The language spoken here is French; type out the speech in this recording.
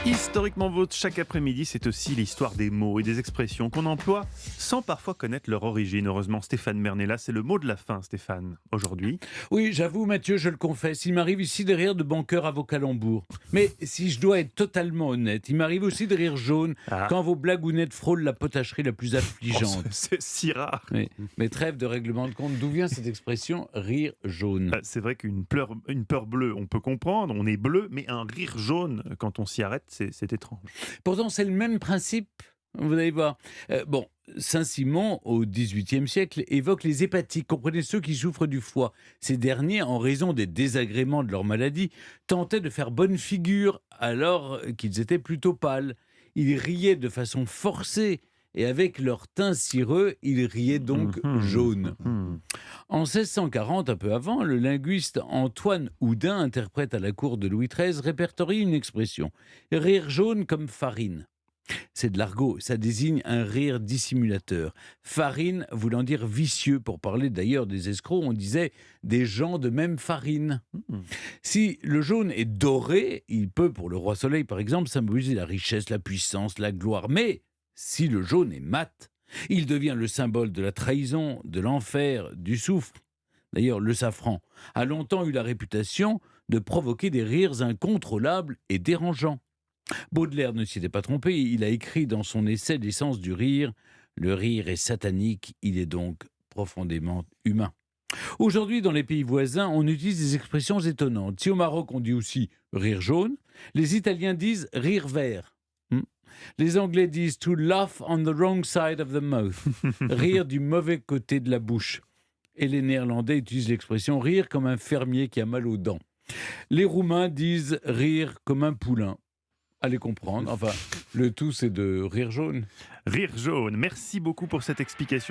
Historiquement vôtre, chaque après-midi, c'est aussi l'histoire des mots et des expressions qu'on emploie sans parfois connaître leur origine. Heureusement, Stéphane Mernet, là, c'est le mot de la fin, Stéphane, aujourd'hui. Oui, j'avoue, Mathieu, je le confesse, il m'arrive ici de rire de bon cœur à vos calembours. Mais si je dois être totalement honnête, il m'arrive aussi de rire jaune Ah, quand vos blagounettes frôlent la potacherie la plus oh, affligeante. c'est si rare. Oui, mais trêve de règlement de compte, d'où vient cette expression rire jaune? C'est vrai une peur bleue, on peut comprendre, on est bleu, mais un rire jaune, quand on s'y arrête, c'est étrange. Pourtant, c'est le même principe, vous allez voir. Bon, Saint-Simon, au XVIIIe siècle, évoque les hépatiques, comprenez ceux qui souffrent du foie. Ces derniers, en raison des désagréments de leur maladie, tentaient de faire bonne figure alors qu'ils étaient plutôt pâles. Ils riaient de façon forcée, et avec leur teint cireux, ils riaient donc jaune. Mhm. En 1640, un peu avant, le linguiste Antoine Houdin, interprète à la cour de Louis XIII, répertorie une expression. Rire jaune comme farine. C'est de l'argot, ça désigne un rire dissimulateur. Farine voulant dire vicieux, pour parler d'ailleurs des escrocs, on disait des gens de même farine. Mhm. Si le jaune est doré, il peut, pour le roi Soleil par exemple, symboliser la richesse, la puissance, la gloire. Mais si le jaune est mat, il devient le symbole de la trahison, de l'enfer, du souffle. D'ailleurs, le safran a longtemps eu la réputation de provoquer des rires incontrôlables et dérangeants. Baudelaire ne s'y était pas trompé, il a écrit dans son essai L'essence du rire, le rire est satanique, il est donc profondément humain. Aujourd'hui, dans les pays voisins, on utilise des expressions étonnantes. Si au Maroc, on dit aussi rire jaune, les Italiens disent rire vert. Les Anglais disent to laugh on the wrong side of the mouth, rire du mauvais côté de la bouche. Et les Néerlandais utilisent l'expression rire comme un fermier qui a mal aux dents. Les Roumains disent rire comme un poulain. Allez comprendre. Enfin, le tout, c'est de rire jaune. Rire jaune, merci beaucoup pour cette explication.